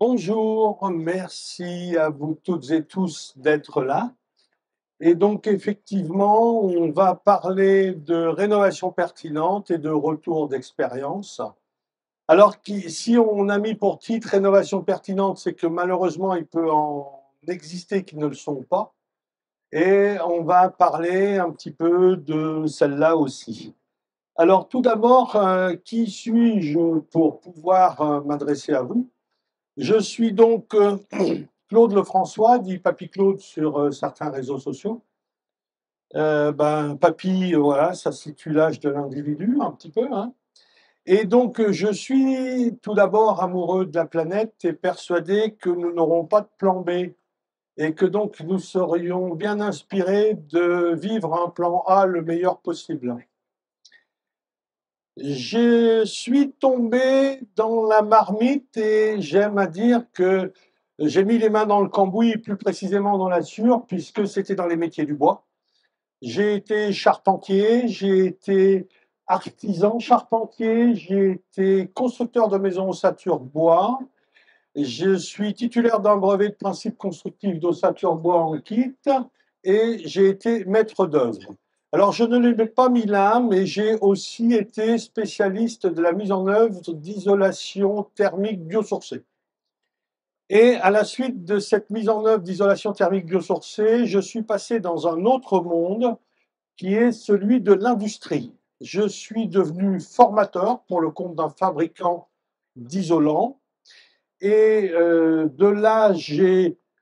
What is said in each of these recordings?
Bonjour, merci à vous toutes et tous d'être là. Et donc effectivement, on va parler de rénovation pertinente et de retour d'expérience. Alors si on a mis pour titre rénovation pertinente, c'est que malheureusement, il peut en exister qui ne le sont pas. Et on va parler un petit peu de celle-là aussi. Alors tout d'abord, qui suis-je pour pouvoir m'adresser à vous? Je suis donc Claude Lefrançois, dit Papy Claude sur certains réseaux sociaux. Papy, voilà, ça situe l'âge de l'individu un petit peu, hein. Et donc, je suis tout d'abord amoureux de la planète et persuadé que nous n'aurons pas de plan B et que donc nous serions bien inspirés de vivre un plan A le meilleur possible. Je suis tombé dans la marmite et j'aime à dire que j'ai mis les mains dans le cambouis, plus précisément dans la sciure, puisque c'était dans les métiers du bois. J'ai été charpentier, j'ai été artisan charpentier, j'ai été constructeur de maisons ossature bois. Je suis titulaire d'un brevet de principe constructif d'ossature bois en kit et j'ai été maître d'œuvre. Alors, je ne l'ai pas mis là, mais j'ai aussi été spécialiste de la mise en œuvre d'isolation thermique biosourcée. Et à la suite de cette mise en œuvre d'isolation thermique biosourcée, je suis passé dans un autre monde qui est celui de l'industrie. Je suis devenu formateur pour le compte d'un fabricant d'isolants. Et de là,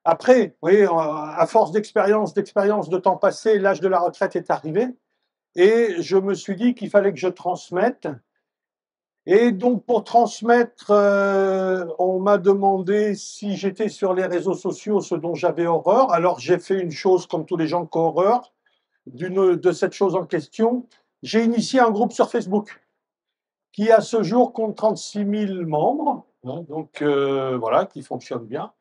après, vous voyez, à force d'expérience, de temps passé, l'âge de la retraite est arrivé. Et je me suis dit qu'il fallait que je transmette. Et donc, pour transmettre, on m'a demandé si j'étais sur les réseaux sociaux, ce dont j'avais horreur. Alors, j'ai fait une chose comme tous les gens qui ont horreur de cette chose en question. J'ai initié un groupe sur Facebook qui, à ce jour, compte 36 000 membres. Hein, donc, voilà, qui fonctionne bien.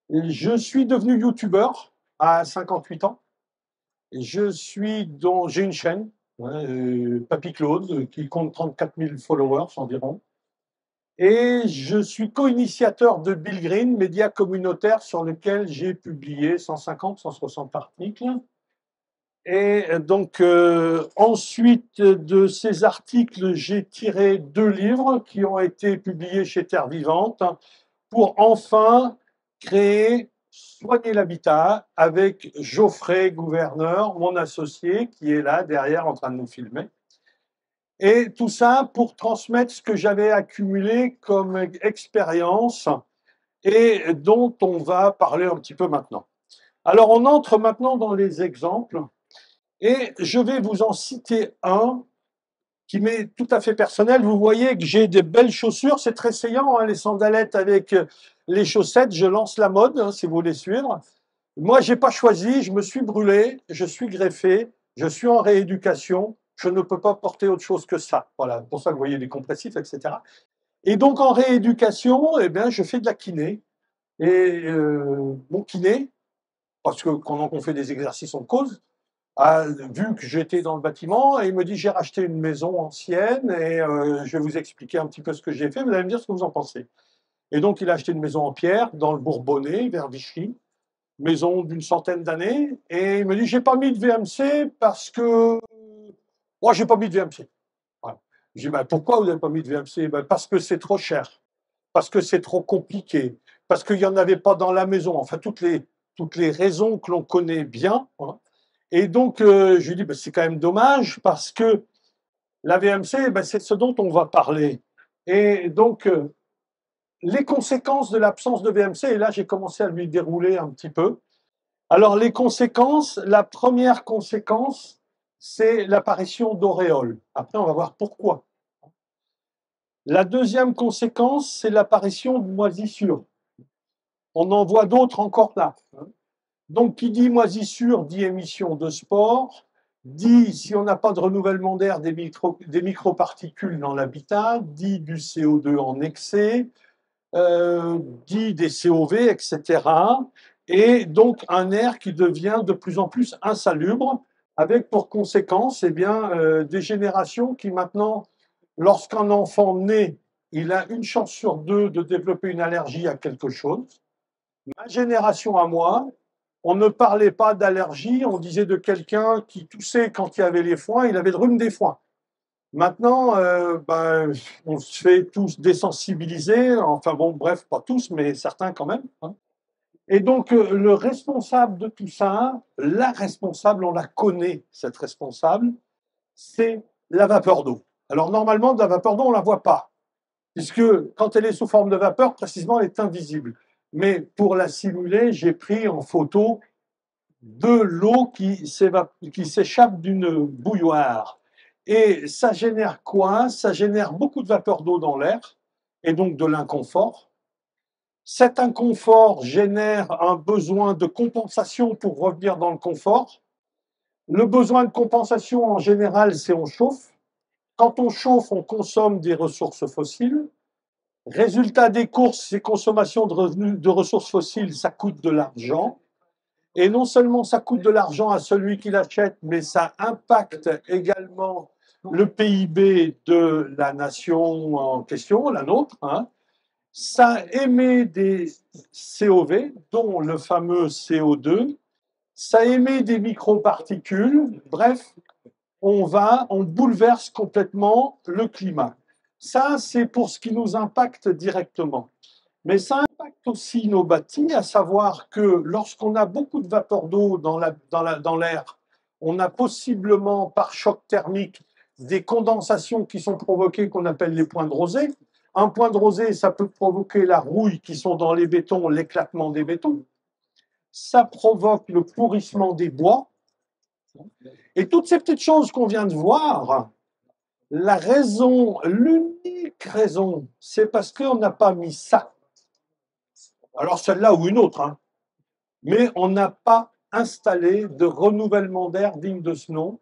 Je suis devenu youtubeur à 58 ans. J'ai une chaîne, Papy Claude, qui compte 34 000 followers environ. Et je suis co-initiateur de Bill Green, média communautaire sur lequel j'ai publié 150, 160 articles. Et donc, ensuite de ces articles, j'ai tiré 2 livres qui ont été publiés chez Terre Vivante pour enfin créer Soigner l'habitat avec Geoffrey Gouverneur, mon associé, qui est là derrière en train de nous filmer. Et tout ça pour transmettre ce que j'avais accumulé comme expérience et dont on va parler un petit peu maintenant. Alors, on entre maintenant dans les exemples et je vais vous en citer un qui m'est tout à fait personnel. Vous voyez que j'ai des belles chaussures, c'est très saillant, hein, les sandalettes avec les chaussettes, je lance la mode, hein, si vous voulez suivre. Moi, je n'ai pas choisi, je me suis brûlé, je suis greffé, je suis en rééducation, je ne peux pas porter autre chose que ça. Voilà, pour ça que vous voyez les compressifs, etc. Et donc, en rééducation, eh bien, je fais de la kiné. Et mon kiné, parce que quand on fait des exercices en cause, a vu que j'étais dans le bâtiment et il me dit j'ai racheté une maison ancienne et je vais vous expliquer un petit peu ce que j'ai fait, vous allez me dire ce que vous en pensez. Et donc il a acheté une maison en pierre dans le Bourbonnais, vers Vichy, maison d'une centaine d'années, et il me dit j'ai pas mis de VMC parce que moi j'ai pas mis de VMC. Voilà. Je dis ben, pourquoi vous n'avez pas mis de VMC? Ben, parce que c'est trop cher, parce que c'est trop compliqué, parce qu'il n'y en avait pas dans la maison, enfin toutes les raisons que l'on connaît bien. Hein. Et donc, je lui dis, ben, c'est quand même dommage parce que la VMC, ben, c'est ce dont on va parler. Et donc, les conséquences de l'absence de VMC, et là, j'ai commencé à lui dérouler un petit peu. Alors, les conséquences, la première conséquence, c'est l'apparition d'auréoles. Après, on va voir pourquoi. La deuxième conséquence, c'est l'apparition de moisissures. On en voit d'autres encore là. Donc, qui dit moisissure dit émission de spores, dit si on n'a pas de renouvellement d'air des microparticules dans l'habitat, dit du CO2 en excès, dit des COV, etc. Et donc un air qui devient de plus en plus insalubre, avec pour conséquence des générations qui maintenant, lorsqu'un enfant naît il a une chance sur deux de développer une allergie à quelque chose. Ma génération à moi, on ne parlait pas d'allergie, on disait de quelqu'un qui toussait quand il y avait les foins, il avait le rhume des foins. Maintenant, on se fait tous désensibiliser, enfin bon, bref, pas tous, mais certains quand même, hein. Et donc, le responsable de tout ça, la responsable, on la connaît, cette responsable, c'est la vapeur d'eau. Alors, normalement, de la vapeur d'eau, on ne la voit pas, puisque quand elle est sous forme de vapeur, précisément, elle est invisible. Mais pour la simuler, j'ai pris en photo de l'eau qui s'échappe d'une bouilloire. Et ça génère quoi? Ça génère beaucoup de vapeur d'eau dans l'air, et donc de l'inconfort. Cet inconfort génère un besoin de compensation pour revenir dans le confort. Le besoin de compensation, en général, c'est on chauffe. Quand on chauffe, on consomme des ressources fossiles. Résultat des courses, ces consommations de ressources fossiles, ça coûte de l'argent. Et non seulement ça coûte de l'argent à celui qui l'achète, mais ça impacte également le PIB de la nation en question, la nôtre, hein. Ça émet des COV, dont le fameux CO2, ça émet des microparticules, bref, on bouleverse complètement le climat. Ça, c'est pour ce qui nous impacte directement. Mais ça impacte aussi nos bâtis, à savoir que lorsqu'on a beaucoup de vapeur d'eau dans l'air, on a possiblement, par choc thermique, des condensations qui sont provoquées, qu'on appelle les points de rosée. Un point de rosée, ça peut provoquer la rouille qui sont dans les bétons, l'éclatement des bétons. Ça provoque le pourrissement des bois. Et toutes ces petites choses qu'on vient de voir, la raison, l'unique raison, c'est parce qu'on n'a pas mis ça. Alors celle-là ou une autre, hein. Mais on n'a pas installé de renouvellement d'air digne de ce nom.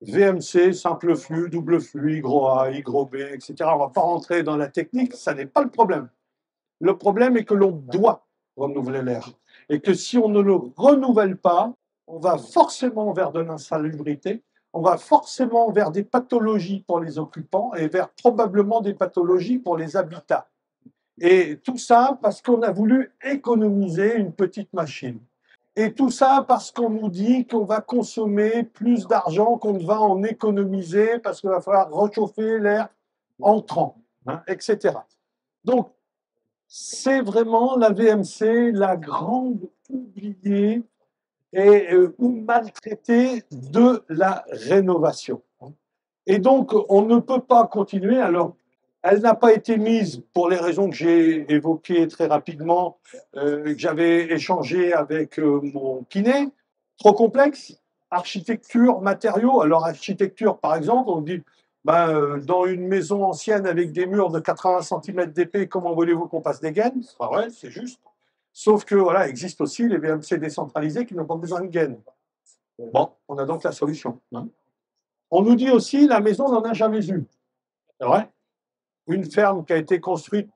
VMC, simple flux, double flux, Y-A, Y-B, etc. On ne va pas rentrer dans la technique, ça n'est pas le problème. Le problème est que l'on doit renouveler l'air. Et que si on ne le renouvelle pas, on va forcément vers de l'insalubrité, on va forcément vers des pathologies pour les occupants et vers probablement des pathologies pour les habitats. Et tout ça parce qu'on a voulu économiser une petite machine. Et tout ça parce qu'on nous dit qu'on va consommer plus d'argent qu'on ne va en économiser parce qu'il va falloir réchauffer l'air entrant, hein, etc. Donc, c'est vraiment la VMC, la grande oubliée et ou maltraitée de la rénovation. Et donc, on ne peut pas continuer. Alors, elle n'a pas été mise pour les raisons que j'ai évoquées très rapidement, que j'avais échangé avec mon kiné. Trop complexe. Architecture, matériaux. Alors, architecture, par exemple, on dit, dans une maison ancienne avec des murs de 80 cm d'épais, comment voulez-vous qu'on passe des gaines? C'est pas vrai, c'est juste. Sauf que, voilà, il existe aussi les VMC décentralisés qui n'ont pas besoin de gaines. Bon, on a donc la solution, hein. On nous dit aussi, la maison n'en a jamais eu. C'est vrai. Une ferme qui a été construite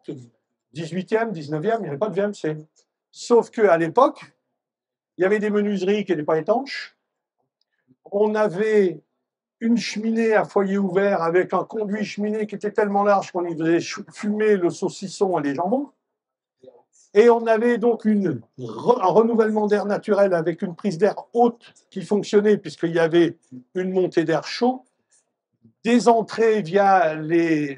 18e, 19e, il n'y avait pas de VMC. Sauf qu'à l'époque, il y avait des menuiseries qui n'étaient pas étanches. On avait une cheminée à foyer ouvert avec un conduit cheminée qui était tellement large qu'on y faisait fumer le saucisson et les jambons. Et on avait donc un renouvellement d'air naturel avec une prise d'air haute qui fonctionnait puisqu'il y avait une montée d'air chaud, des entrées via les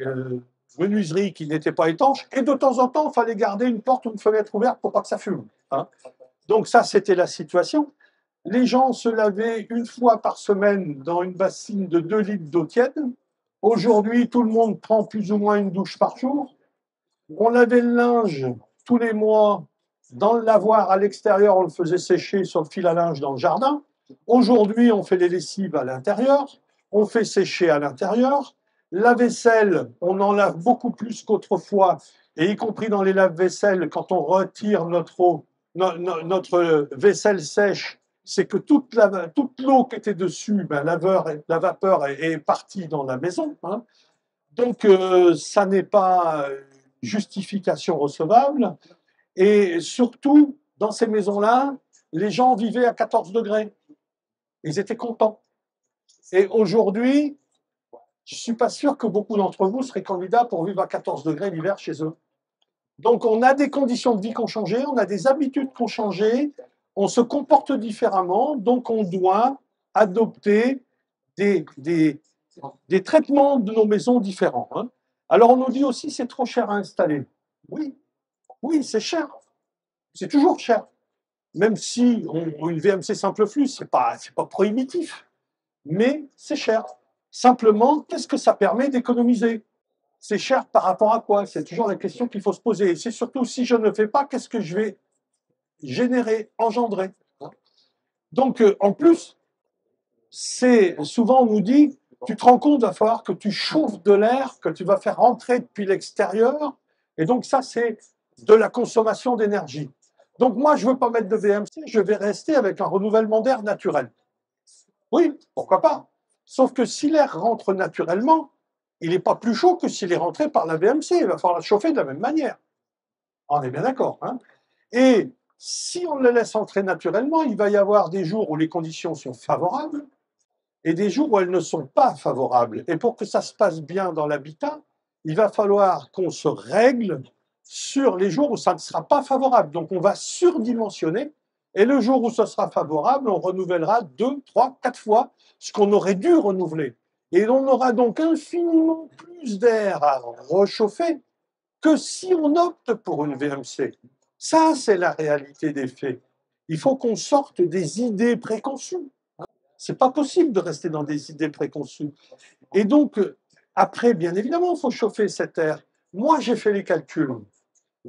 menuiseries qui n'étaient pas étanches, et de temps en temps, il fallait garder une porte ou une fenêtre ouverte pour pas que ça fume, hein. Donc ça, c'était la situation. Les gens se lavaient une fois par semaine dans une bassine de 2 litres d'eau tiède. Aujourd'hui, tout le monde prend plus ou moins une douche par jour. On lavait le linge tous les mois dans le lavoir à l'extérieur, on le faisait sécher sur le fil à linge dans le jardin. Aujourd'hui, on fait les lessives à l'intérieur, on fait sécher à l'intérieur. La vaisselle, on en lave beaucoup plus qu'autrefois, et y compris dans les lave-vaisselle, quand on retire notre eau, notre vaisselle sèche, c'est que toute l'eau qui était dessus, la vapeur est partie dans la maison, hein. Donc, ça n'est pas justification recevable. Et surtout, dans ces maisons-là, les gens vivaient à 14 degrés. Ils étaient contents. Et aujourd'hui, je ne suis pas sûr que beaucoup d'entre vous seraient candidats pour vivre à 14 degrés l'hiver chez eux. Donc, on a des conditions de vie qui ont changé, on a des habitudes qui ont changé, on se comporte différemment, donc on doit adopter des traitements de nos maisons différents. Hein. Alors, on nous dit aussi c'est trop cher à installer. Oui, oui, c'est cher. C'est toujours cher. Même si une VMC simple flux, c'est pas prohibitif, mais c'est cher. Simplement, qu'est-ce que ça permet d'économiser? C'est cher par rapport à quoi? C'est toujours la question qu'il faut se poser. Et c'est surtout, si je ne le fais pas, qu'est-ce que je vais générer, engendrer? Donc, en plus, c'est souvent on nous dit, tu te rends compte, il va falloir que tu chauffes de l'air, que tu vas faire rentrer depuis l'extérieur. Et donc, ça, c'est de la consommation d'énergie. Donc, moi, je ne veux pas mettre de VMC, je vais rester avec un renouvellement d'air naturel. Oui, pourquoi pas? Sauf que si l'air rentre naturellement, il n'est pas plus chaud que s'il est rentré par la VMC. Il va falloir le chauffer de la même manière. On est bien d'accord. Hein? Et si on le laisse entrer naturellement, il va y avoir des jours où les conditions sont favorables et des jours où elles ne sont pas favorables. Et pour que ça se passe bien dans l'habitat, il va falloir qu'on se règle sur les jours où ça ne sera pas favorable. Donc on va surdimensionner. Et le jour où ce sera favorable, on renouvellera 2, 3, 4 fois ce qu'on aurait dû renouveler. Et on aura donc infiniment plus d'air à rechauffer que si on opte pour une VMC. Ça, c'est la réalité des faits. Il faut qu'on sorte des idées préconçues. C'est pas possible de rester dans des idées préconçues. Et donc, après, bien évidemment, il faut chauffer cet air. Moi, j'ai fait les calculs.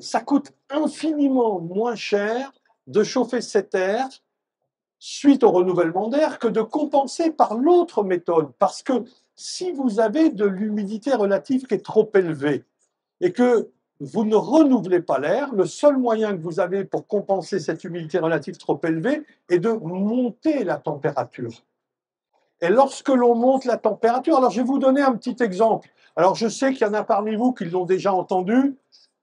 Ça coûte infiniment moins cher de chauffer cet air suite au renouvellement d'air que de compenser par l'autre méthode. Parce que si vous avez de l'humidité relative qui est trop élevée et que vous ne renouvelez pas l'air, le seul moyen que vous avez pour compenser cette humidité relative trop élevée est de monter la température. Et lorsque l'on monte la température, alors je vais vous donner un petit exemple. Alors je sais qu'il y en a parmi vous qui l'ont déjà entendu,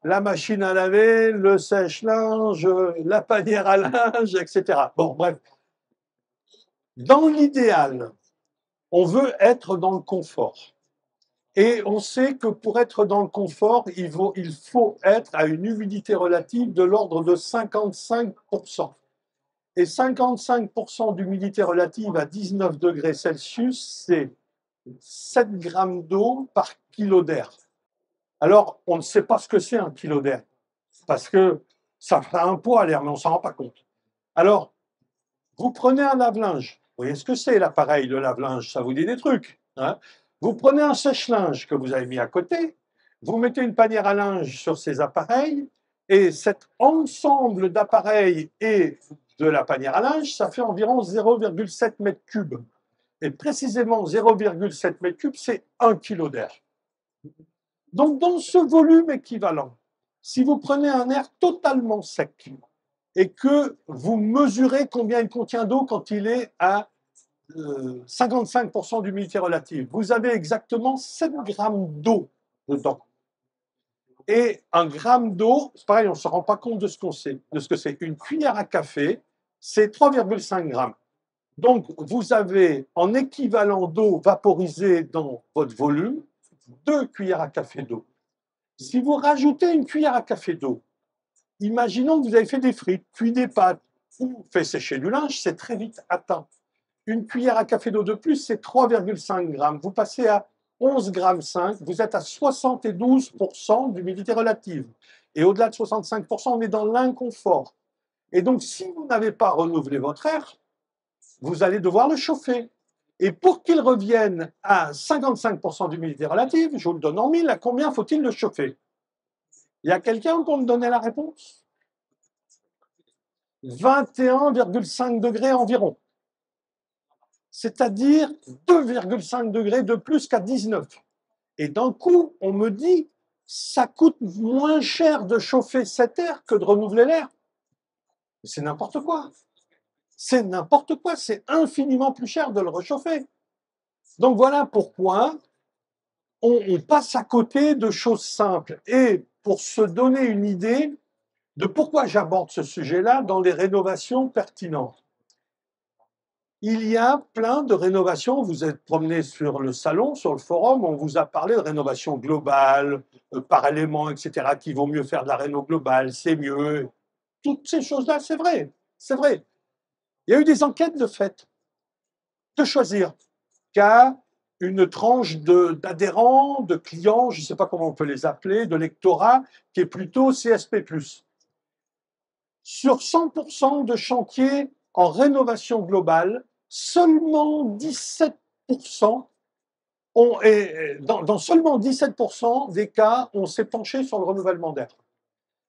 la machine à laver, le sèche-linge, la panière à linge, etc. Bon, bref. Dans l'idéal, on veut être dans le confort. Et on sait que pour être dans le confort, il faut être à une humidité relative de l'ordre de 55%. Et 55% d'humidité relative à 19 degrés Celsius, c'est 7 grammes d'eau par kilo d'air. Alors, on ne sait pas ce que c'est un kilo d'air, parce que ça fait un poids l'air, mais on ne s'en rend pas compte. Alors, vous prenez un lave-linge. Vous voyez ce que c'est l'appareil de lave-linge? Ça vous dit des trucs. Hein? Vous prenez un sèche-linge que vous avez mis à côté, vous mettez une panière à linge sur ces appareils, et cet ensemble d'appareils et de la panière à linge, ça fait environ 0,7 mètres cubes. Et précisément 0,7 mètres cubes, c'est 1 kilo d'air. Donc, dans ce volume équivalent, si vous prenez un air totalement sec et que vous mesurez combien il contient d'eau quand il est à 55% d'humidité relative, vous avez exactement 7 grammes d'eau dedans. Et un gramme d'eau, c'est pareil, on ne se rend pas compte de ce que c'est. Une cuillère à café, c'est 3,5 grammes. Donc, vous avez en équivalent d'eau vaporisée dans votre volume 2 cuillères à café d'eau. Si vous rajoutez une cuillère à café d'eau, imaginons que vous avez fait des frites, cuit des pâtes ou fait sécher du linge, c'est très vite atteint. Une cuillère à café d'eau de plus, c'est 3,5 grammes. Vous passez à 11,5 grammes, vous êtes à 72% d'humidité relative. Et au-delà de 65%, on est dans l'inconfort. Et donc, si vous n'avez pas renouvelé votre air, vous allez devoir le chauffer. Et pour qu'il revienne à 55% d'humidité relative, je vous le donne en mille, à combien faut-il le chauffer? Il y a quelqu'un pour me donner la réponse? 21,5 degrés environ. C'est-à-dire 2,5 degrés de plus qu'à 19. Et d'un coup, on me dit, ça coûte moins cher de chauffer cet air que de renouveler l'air. C'est n'importe quoi. C'est n'importe quoi. C'est infiniment plus cher de le réchauffer. Donc voilà pourquoi on passe à côté de choses simples. Et pour se donner une idée de pourquoi j'aborde ce sujet-là dans les rénovations pertinentes. Il y a plein de rénovations. Vous êtes promené sur le salon, sur le forum, on vous a parlé de rénovation globale, par élément, etc., qu'il vaut mieux faire de la réno globale, c'est mieux. Toutes ces choses-là, c'est vrai, c'est vrai. Il y a eu des enquêtes de fait, de choisir qu'à une tranche d'adhérents, de clients, je ne sais pas comment on peut les appeler, de lectorat, qui est plutôt CSP+. Sur 100% de chantiers en rénovation globale, seulement 17% dans seulement 17% des cas, on s'est penché sur le renouvellement d'air.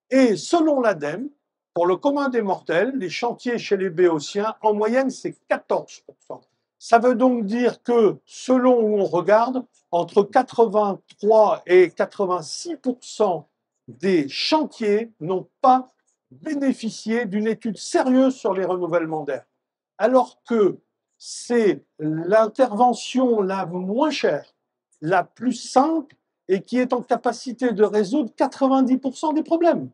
Et selon l'ADEME, pour le commun des mortels, les chantiers chez les béotiens, en moyenne, c'est 14%. Ça veut donc dire que, selon où on regarde, entre 83 et 86% des chantiers n'ont pas bénéficié d'une étude sérieuse sur les renouvellements d'air. Alors que c'est l'intervention la moins chère, la plus simple et qui est en capacité de résoudre 90% des problèmes.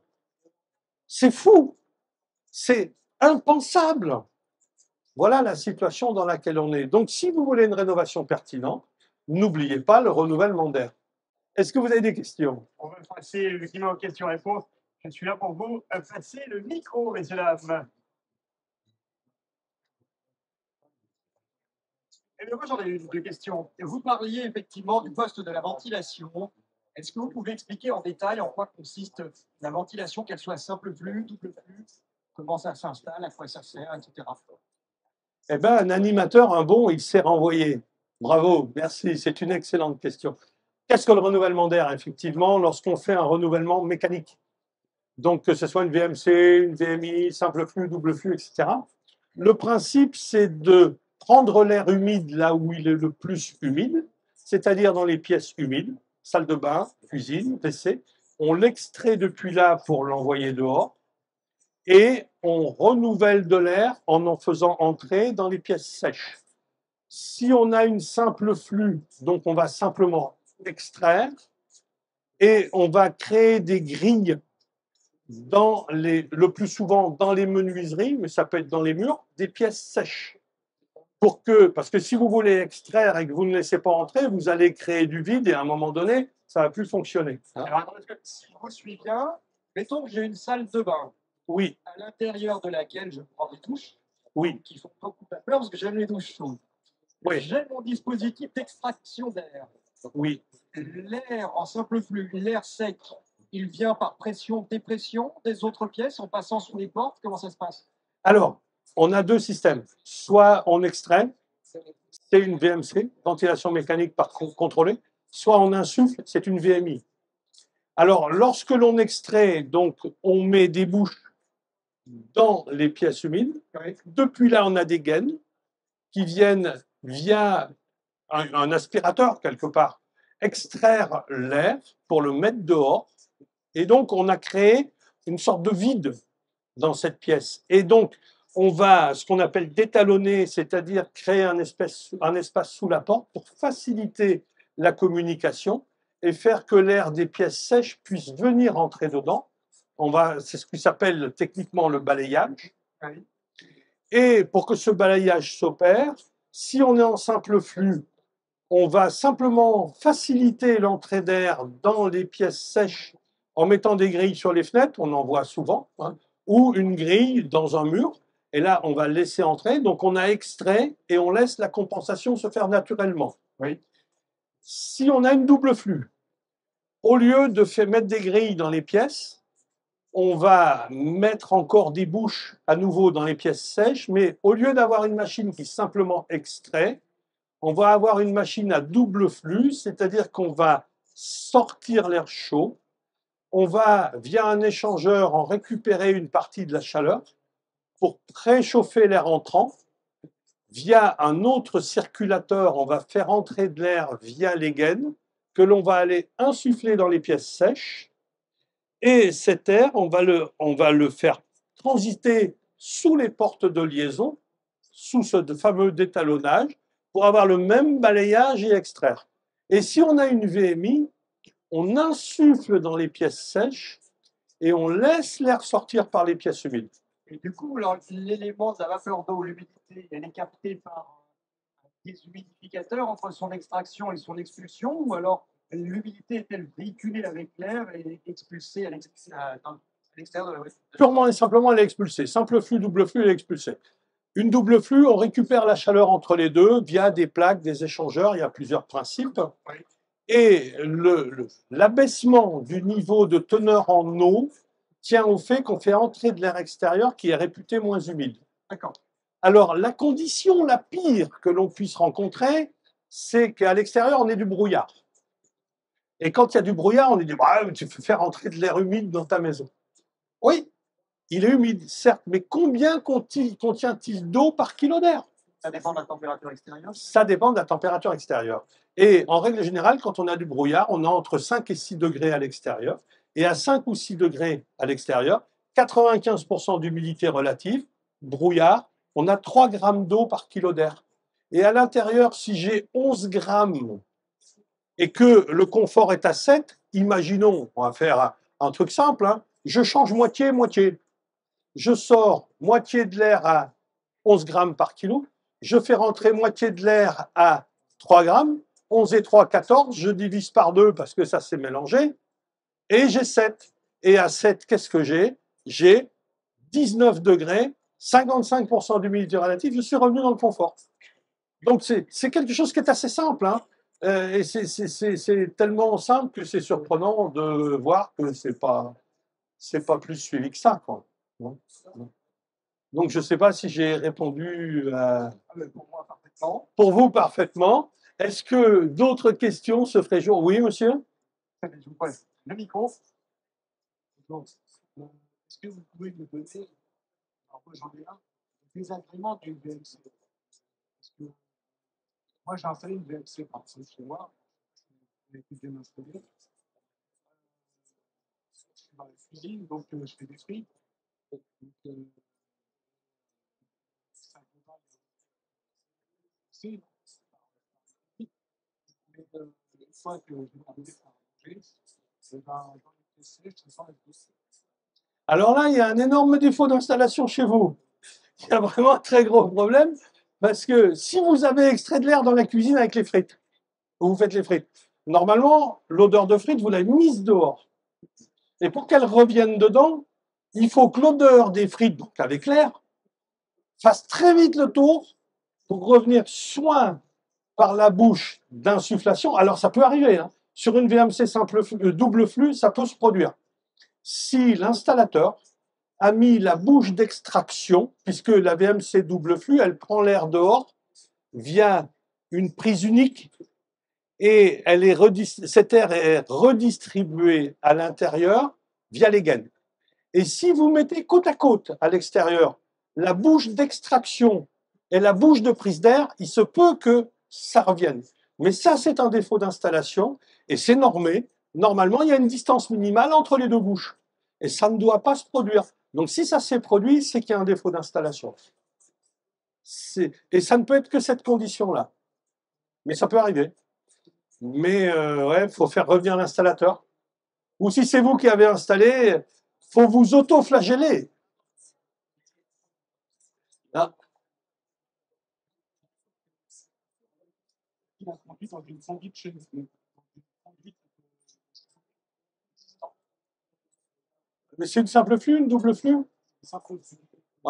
C'est fou, c'est impensable. Voilà la situation dans laquelle on est. Donc, si vous voulez une rénovation pertinente, n'oubliez pas le renouvellement d'air. Est-ce que vous avez des questions? On va passer effectivement aux questions-réponses. Je suis là pour vous passer le micro, messieurs, dames. Et bien, moi, j'en ai une deux questions. Vous parliez effectivement du poste de la ventilation. Est-ce que vous pouvez expliquer en détail en quoi consiste la ventilation, qu'elle soit simple flux, double flux, comment ça s'installe, à quoi ça sert, etc. Eh bien, un animateur, un bon, il sait renvoyer. Bravo, merci, c'est une excellente question. Qu'est-ce que le renouvellement d'air? Effectivement, lorsqu'on fait un renouvellement mécanique, donc que ce soit une VMC, une VMI, simple flux, double flux, etc. Le principe, c'est de prendre l'air humide là où il est le plus humide, c'est-à-dire dans les pièces humides, salle de bain, cuisine, WC. On l'extrait depuis là pour l'envoyer dehors et on renouvelle de l'air en faisant entrer dans les pièces sèches. Si on a une simple flux, donc on va simplement extraire et on va créer des grilles le plus souvent dans les menuiseries, mais ça peut être dans les murs, des pièces sèches. Parce que si vous voulez extraire et que vous ne laissez pas entrer, vous allez créer du vide et à un moment donné, ça ne va plus fonctionner. Alors, attends, est-ce que si je vous suis bien, mettons que j'ai une salle de bain Oui, à l'intérieur de laquelle je prends des douches, oui, qui font beaucoup de peur parce que j'aime les douches chaudes. oui, J'ai mon dispositif d'extraction d'air. oui. L'air en simple flux, l'air sec, il vient par pression-dépression des autres pièces en passant sous les portes. Comment ça se passe? Alors, on a deux systèmes. Soit on extrait, c'est une VMC, ventilation mécanique par contrôlée, soit on insuffle, c'est une VMI. Alors, lorsque l'on extrait, donc, on met des bouches dans les pièces humides. Depuis là, on a des gaines qui viennent via un aspirateur, quelque part, extraire l'air pour le mettre dehors. Et donc, on a créé une sorte de vide dans cette pièce. Et donc, on va, ce qu'on appelle détalonner, c'est-à-dire créer un espace sous la porte pour faciliter la communication et faire que l'air des pièces sèches puisse venir entrer dedans. C'est ce qui s'appelle techniquement le balayage. Et pour que ce balayage s'opère, si on est en simple flux, on va simplement faciliter l'entrée d'air dans les pièces sèches en mettant des grilles sur les fenêtres, on en voit souvent, hein, ou une grille dans un mur. Et là, on va laisser entrer. Donc, on a extrait et on laisse la compensation se faire naturellement. Oui. Si on a une double flux, au lieu de mettre des grilles dans les pièces, on va mettre encore des bouches à nouveau dans les pièces sèches, mais au lieu d'avoir une machine qui simplement extrait, on va avoir une machine à double flux, c'est-à-dire qu'on va sortir l'air chaud, on va, via un échangeur, en récupérer une partie de la chaleur pour préchauffer l'air entrant. Via un autre circulateur, on va faire entrer de l'air via les gaines que l'on va aller insuffler dans les pièces sèches. Et cet air, on va le faire transiter sous les portes de liaison, sous ce fameux détalonnage, pour avoir le même balayage et extraire. Et si on a une VMI, on insuffle dans les pièces sèches et on laisse l'air sortir par les pièces humides. Et du coup, l'élément de la vapeur d'eau, l'humidité, elle est captée par un déshumidificateur entre son extraction et son expulsion, ou alors l'humidité est-elle véhiculée avec l'air et expulsée à l'extérieur de la voiture? Purement et simplement, elle est expulsée. Simple flux, double flux, elle est expulsée. Une double flux, on récupère la chaleur entre les deux via des plaques, des échangeurs. Il y a plusieurs principes. Oui, Et l'abaissement du niveau de teneur en eau tient au fait qu'on fait entrer de l'air extérieur qui est réputé moins humide. d'accord. Alors, la condition la pire que l'on puisse rencontrer, c'est qu'à l'extérieur, on ait du brouillard. Et quand il y a du brouillard, on dit bah, tu peux faire entrer de l'air humide dans ta maison. Oui, il est humide, certes, mais combien contient-il d'eau par kilo d'air? Ça dépend de la température extérieure. Ça dépend de la température extérieure. Et en règle générale, quand on a du brouillard, on a entre 5 et 6 degrés à l'extérieur. Et à 5 ou 6 degrés à l'extérieur, 95% d'humidité relative, brouillard, on a 3 grammes d'eau par kilo d'air. Et à l'intérieur, si j'ai 11 grammes et que le confort est à 7, imaginons, on va faire un truc simple, hein, je change moitié-moitié. Je sors moitié de l'air à 11 grammes par kilo, je fais rentrer moitié de l'air à 3 grammes, 11 et 3, 14, je divise par 2 parce que ça s'est mélangé, et j'ai 7. Et à 7, qu'est-ce que j'ai? J'ai 19 degrés, 55% d'humidité relative, je suis revenu dans le confort. Donc c'est quelque chose qui est assez simple, hein. Et c'est tellement simple que c'est surprenant de voir que c'est pas plus suivi que ça, quoi. Donc je ne sais pas si j'ai répondu Pour moi, parfaitement. pour vous parfaitement. Est-ce que d'autres questions se feraient jour? Oui, monsieur? Je vous passe le micro. Donc, est-ce que vous pouvez me donner, alors moi j'en ai un, des agréments d'une VMC? Parce que moi j'ai installé une VMC par chez moi, j'ai pu bien installer. Je suis dans la cuisine, donc je fais des frites. Donc, ça me va, c'est mais une fois que je vais arriver à manger, c'est dans le PC, je sens le PC. Alors là, il y a un énorme défaut d'installation chez vous. Il y a vraiment un très gros problème parce que si vous avez extrait de l'air dans la cuisine avec les frites, vous faites les frites, normalement, l'odeur de frites, vous l'avez mise dehors. Et pour qu'elle revienne dedans, il faut que l'odeur des frites, donc avec l'air, fasse très vite le tour pour revenir soit par la bouche d'insufflation. Alors ça peut arriver, hein. Sur une VMC double flux, ça peut se produire. Si l'installateur a mis la bouche d'extraction, puisque la VMC double flux, elle prend l'air dehors via une prise unique et cet air est redistribué à l'intérieur via les gaines. Et si vous mettez côte à côte à l'extérieur la bouche d'extraction et la bouche de prise d'air, il se peut que ça revienne. Mais ça, c'est un défaut d'installation et c'est normé. Normalement, il y a une distance minimale entre les deux bouches. Et ça ne doit pas se produire. Donc, si ça s'est produit, c'est qu'il y a un défaut d'installation. Et ça ne peut être que cette condition-là. Mais ça peut arriver. Mais ouais, il faut faire revenir l'installateur. Ou si c'est vous qui avez installé, il faut vous auto-flageller. Ah. Il a conduit dans une conduite chez nous. Mais c'est une simple flux, une double flux? Ah,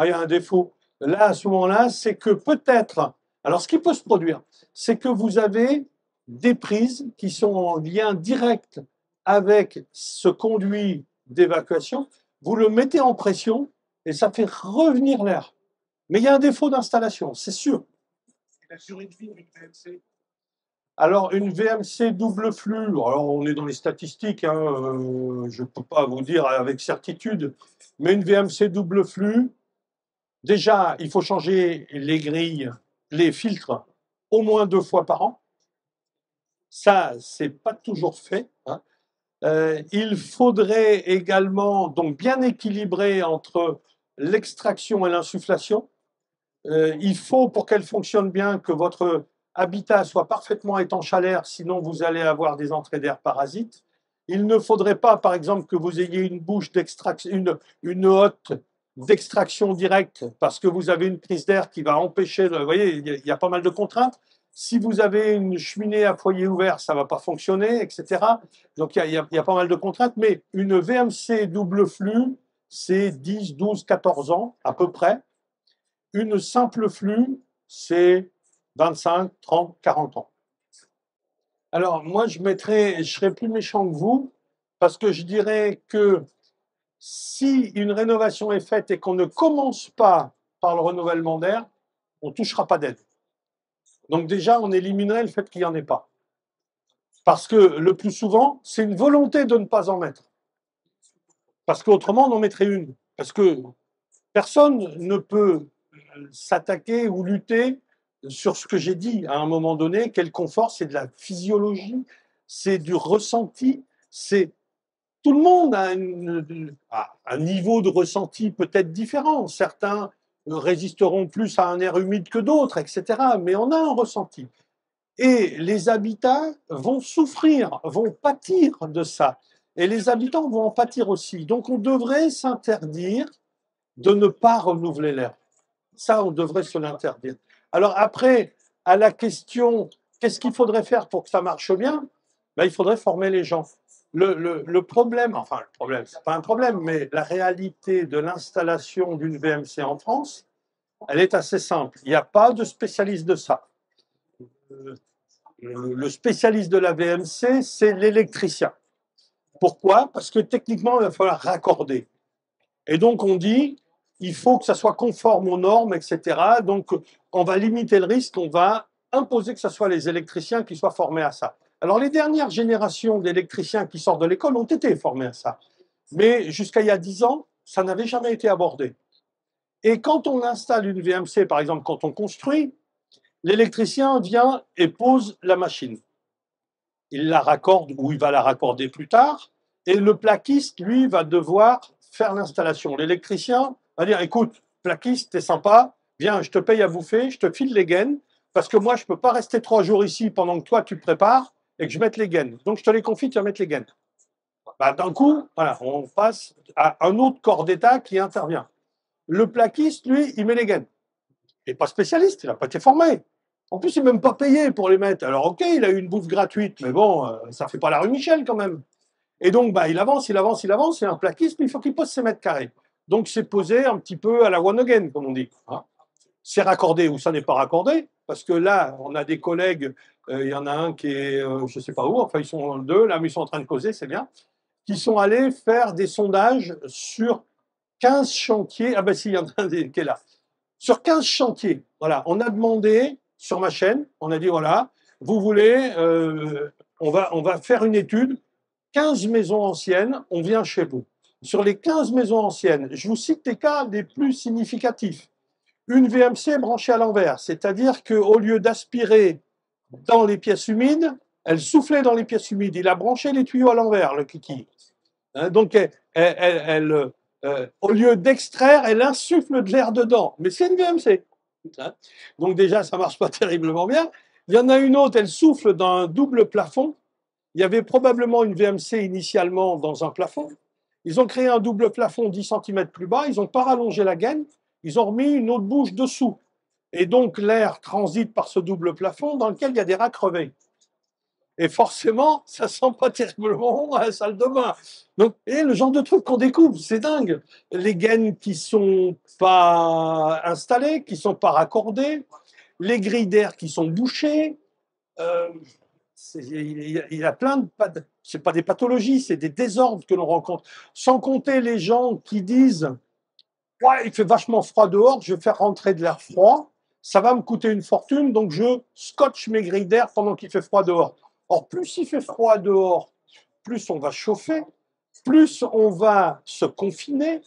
il y a un défaut. Là, à ce moment-là, c'est que peut-être. Alors, ce qui peut se produire, c'est que vous avez des prises qui sont en lien direct avec ce conduit d'évacuation. Vous le mettez en pression et ça fait revenir l'air. Mais il y a un défaut d'installation, c'est sûr. La durée de vie d'une VMC? Alors, une VMC double flux, alors on est dans les statistiques, hein, je ne peux pas vous dire avec certitude, mais une VMC double flux, déjà, il faut changer les grilles, les filtres, au moins 2 fois par an. Ça, c'est pas toujours fait, hein. Il faudrait également donc bien équilibrer entre l'extraction et l'insufflation. Il faut, pour qu'elle fonctionne bien, que votre habitat soit parfaitement étanche à l'air, sinon vous allez avoir des entrées d'air parasites. Il ne faudrait pas, par exemple, que vous ayez une bouche d'extraction, une hotte d'extraction directe, parce que vous avez une prise d'air qui va empêcher, vous voyez, il y a pas mal de contraintes. Si vous avez une cheminée à foyer ouvert, ça ne va pas fonctionner, etc. Donc il y a pas mal de contraintes, mais une VMC double flux, c'est 10, 12, 14 ans à peu près. Une simple flux, c'est 25, 30, 40 ans. Alors moi, je serais plus méchant que vous, parce que je dirais que si une rénovation est faite et qu'on ne commence pas par le renouvellement d'air, on ne touchera pas d'aide. Donc déjà, on éliminerait le fait qu'il n'y en ait pas. Parce que le plus souvent, c'est une volonté de ne pas en mettre. Parce qu'autrement, on en mettrait une. Parce que personne ne peut s'attaquer ou lutter sur ce que j'ai dit à un moment donné. Quel confort, c'est de la physiologie, c'est du ressenti, c'est tout le monde a un niveau de ressenti peut-être différent. Certains résisteront plus à un air humide que d'autres, etc. Mais on a un ressenti. Et les habitats vont souffrir, vont pâtir de ça. Et les habitants vont en pâtir aussi. Donc on devrait s'interdire de ne pas renouveler l'air. Ça, on devrait se l'interdire. Alors après, à la question, qu'est-ce qu'il faudrait faire pour que ça marche bien? Ben, il faudrait former les gens. Le problème, enfin le problème, c'est pas un problème, mais la réalité de l'installation d'une VMC en France, elle est assez simple. Il n'y a pas de spécialiste de ça. Le spécialiste de la VMC, c'est l'électricien. Pourquoi? Parce que techniquement, il va falloir raccorder. Et donc, on dit, il faut que ça soit conforme aux normes, etc. Donc, on va limiter le risque, on va imposer que ce soit les électriciens qui soient formés à ça. Alors, les dernières générations d'électriciens qui sortent de l'école ont été formés à ça. Mais jusqu'à il y a 10 ans, ça n'avait jamais été abordé. Et quand on installe une VMC, par exemple, quand on construit, l'électricien vient et pose la machine. Il la raccorde ou il va la raccorder plus tard. Et le plaquiste, lui, va devoir faire l'installation. L'électricien va dire, écoute, plaquiste, t'es sympa, viens, je te paye à bouffer, je te file les gaines, parce que moi, je ne peux pas rester 3 jours ici pendant que toi, tu prépares et que je mette les gaines. Donc, je te les confie, tu vas mettre les gaines. Bah, d'un coup, voilà, on passe à un autre corps d'État qui intervient. Le plaquiste, lui, il met les gaines. Il n'est pas spécialiste, il n'a pas été formé. En plus, il n'est même pas payé pour les mettre. Alors, ok, il a eu une bouffe gratuite, mais bon, ça ne fait pas la rue Michel quand même. Et donc, bah, il avance, c'est un plaquiste, mais il faut qu'il pose ses mètres carrés. Donc, c'est posé un petit peu à la one again, comme on dit. Hein. C'est raccordé ou ça n'est pas raccordé, parce que là, on a des collègues, il y en a un qui est, je ne sais pas où, enfin, ils sont deux, là, mais ils sont en train de causer, c'est bien, qui sont allés faire des sondages sur 15 chantiers. Ah ben si, il y en a un qui est là. Sur 15 chantiers, voilà, on a demandé sur ma chaîne, on a dit, voilà, vous voulez, on va faire une étude, 15 maisons anciennes, on vient chez vous. Sur les 15 maisons anciennes, je vous cite les cas les plus significatifs. Une VMC branchée à l'envers, c'est-à-dire qu'au lieu d'aspirer dans les pièces humides, elle soufflait dans les pièces humides. Il a branché les tuyaux à l'envers, le kiki. Hein, donc, au lieu d'extraire, elle insuffle de l'air dedans. Mais c'est une VMC. Hein. Donc déjà, ça ne marche pas terriblement bien. Il y en a une autre, elle souffle dans un double plafond. Il y avait probablement une VMC initialement dans un plafond. Ils ont créé un double plafond 10 cm plus bas, ils n'ont pas rallongé la gaine, ils ont remis une autre bouche dessous. Et donc l'air transite par ce double plafond dans lequel il y a des rats crevés. Et forcément, ça sent pas terriblement bon à la salle de bain. Donc, et le genre de truc qu'on découvre, c'est dingue. Les gaines qui sont pas installées, qui sont pas raccordées, les grilles d'air qui sont bouchées. Il y a plein de, c'est pas des pathologies, c'est des désordres que l'on rencontre. Sans compter les gens qui disent, ouais, il fait vachement froid dehors, je vais faire rentrer de l'air froid, ça va me coûter une fortune, donc je scotche mes grilles d'air pendant qu'il fait froid dehors. Or, plus il fait froid dehors, plus on va chauffer, plus on va se confiner,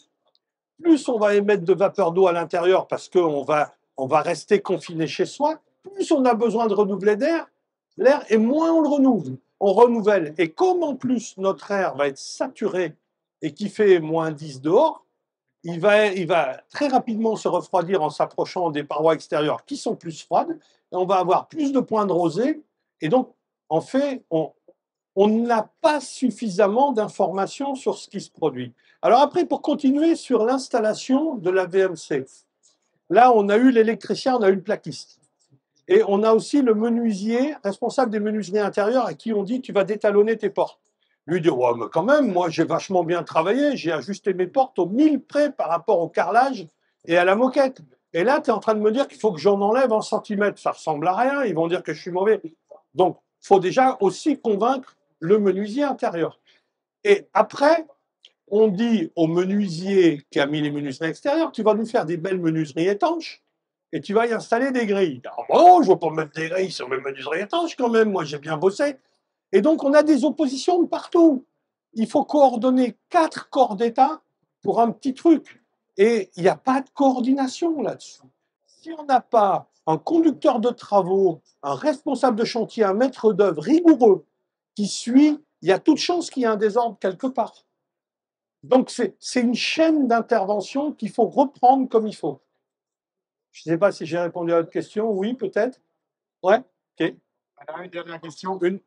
plus on va émettre de vapeur d'eau à l'intérieur parce on va rester confiné chez soi, plus on a besoin de renouveler d'air, l'air, et moins on le renouvelle. On renouvelle. Et comme en plus notre air va être saturé et qui fait moins 10 dehors, il va très rapidement se refroidir en s'approchant des parois extérieures qui sont plus froides, et on va avoir plus de points de rosée, et donc, en fait, on n'a pas suffisamment d'informations sur ce qui se produit. Alors après, pour continuer sur l'installation de la VMC, là, on a eu l'électricien, on a eu le plaquiste. Et on a aussi le menuisier, responsable des menuiseries intérieures, à qui on dit tu vas détalonner tes portes. Lui dit ouais, mais quand même, moi j'ai vachement bien travaillé, j'ai ajusté mes portes au 1000 près par rapport au carrelage et à la moquette. Et là, tu es en train de me dire qu'il faut que j'en enlève en centimètres. Ça ressemble à rien, ils vont dire que je suis mauvais. Donc, il faut déjà aussi convaincre le menuisier intérieur. Et après, on dit au menuisier qui a mis les menuiseries extérieures, tu vas nous faire des belles menuiseries étanches et tu vas y installer des grilles. Alors, bon, je ne vais pas mettre des grilles sur mes menuiseries étanches quand même, moi j'ai bien bossé. Et donc on a des oppositions de partout. Il faut coordonner 4 corps d'État pour un petit truc. Et il n'y a pas de coordination là-dessus. Si on n'a pas un conducteur de travaux, un responsable de chantier, un maître d'œuvre rigoureux qui suit, il y a toute chance qu'il y ait un désordre quelque part. Donc c'est une chaîne d'intervention qu'il faut reprendre comme il faut. Je ne sais pas si j'ai répondu à votre question. Oui, peut-être. Ouais. Ok. Alors, une dernière question. Une.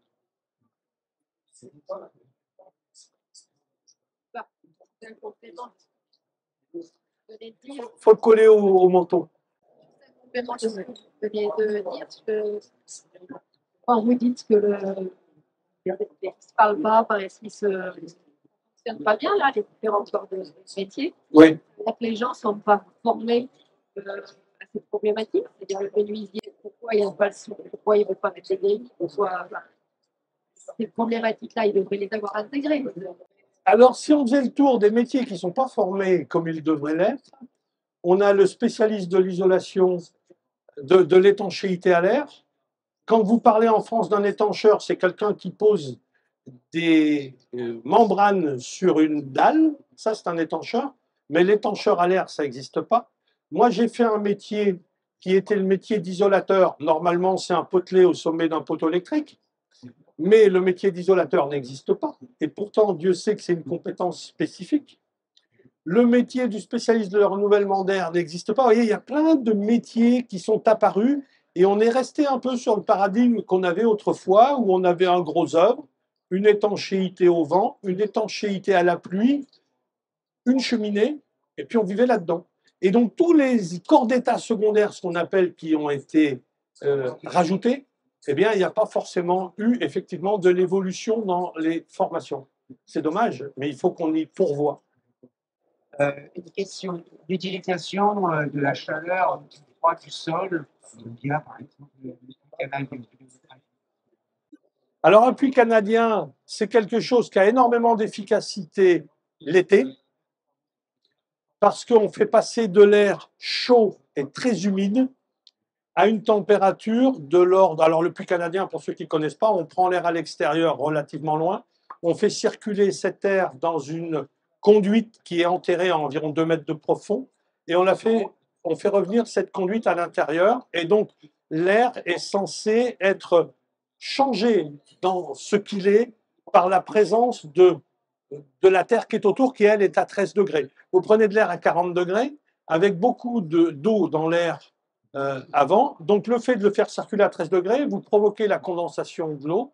Faut le coller au menton. Complément de ce que vous venez de dire, quand vous dites que les ne se parlent pas, parce qu'ils se fonctionnent pas bien, là, les différents corps de métier, Oui. que les gens ne sont pas formés à cette problématique, c'est-à-dire le menuisier, pourquoi il n'y a pas le son, pourquoi il ne veut pas mettre les grilles, pourquoi ces problématiques-là, il devrait les avoir intégrées. Alors, si on faisait le tour des métiers qui ne sont pas formés comme ils devraient l'être, on a le spécialiste de l'isolation, de l'étanchéité à l'air. Quand vous parlez en France d'un étancheur, c'est quelqu'un qui pose des membranes sur une dalle. Ça, c'est un étancheur. Mais l'étancheur à l'air, ça n'existe pas. Moi, j'ai fait un métier qui était le métier d'isolateur. Normalement, c'est un potelet au sommet d'un poteau électrique. Mais le métier d'isolateur n'existe pas. Et pourtant, Dieu sait que c'est une compétence spécifique. Le métier du spécialiste de renouvellement d'air n'existe pas. Vous voyez, il y a plein de métiers qui sont apparus et on est resté un peu sur le paradigme qu'on avait autrefois où on avait un gros œuvre, une étanchéité au vent, une étanchéité à la pluie, une cheminée, et puis on vivait là-dedans. Et donc tous les corps d'état secondaires, ce qu'on appelle, qui ont été rajoutés, eh bien, il n'y a pas forcément eu effectivement de l'évolution dans les formations. C'est dommage, mais il faut qu'on y pourvoie. Une question d'utilisation de la chaleur du froid du sol, via par exemple le canal de Alors, un puits canadien, c'est quelque chose qui a énormément d'efficacité l'été, parce qu'on fait passer de l'air chaud et très humide à une température de l'ordre. Alors, le puits canadien, pour ceux qui ne connaissent pas, on prend l'air à l'extérieur relativement loin, on fait circuler cet air dans une conduite qui est enterrée à environ 2 mètres de profond, et on fait revenir cette conduite à l'intérieur, et donc l'air est censé être changé dans ce qu'il est par la présence de la terre qui est autour, qui elle est à 13 degrés. Vous prenez de l'air à 40 degrés, avec beaucoup d'eau dans l'air avant, donc le fait de le faire circuler à 13 degrés, vous provoquez la condensation de l'eau,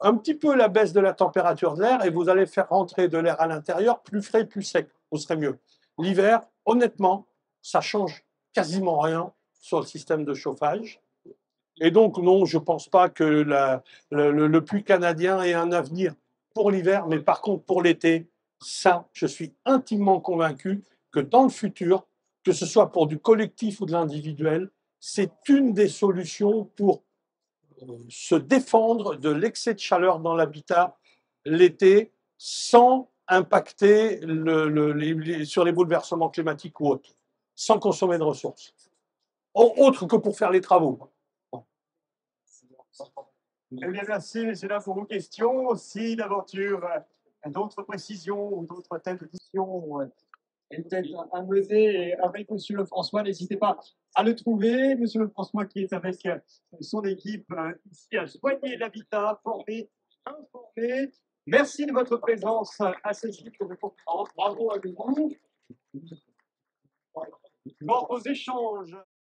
un petit peu la baisse de la température de l'air, et vous allez faire rentrer de l'air à l'intérieur plus frais, plus sec, vous serez mieux. L'hiver, honnêtement, ça change quasiment rien sur le système de chauffage. Et donc, non, je ne pense pas que le puits canadien ait un avenir pour l'hiver, mais par contre, pour l'été, ça, je suis intimement convaincu que dans le futur, que ce soit pour du collectif ou de l'individuel, c'est une des solutions pour se défendre de l'excès de chaleur dans l'habitat l'été sans impacter sur les bouleversements climatiques ou autres, sans consommer de ressources, autre que pour faire les travaux. Eh bien, merci, messieurs, là, pour vos questions. Si d'aventure d'autres précisions ou d'autres thèmes de questions peut-être à mener avec Monsieur Lefrançois, n'hésitez pas à le trouver. Monsieur Lefrançois qui est avec son équipe ici à soigner l'habitat, former, informer. Merci de votre présence à ce cycle de conférence. Bravo à vous. Dans vos échanges.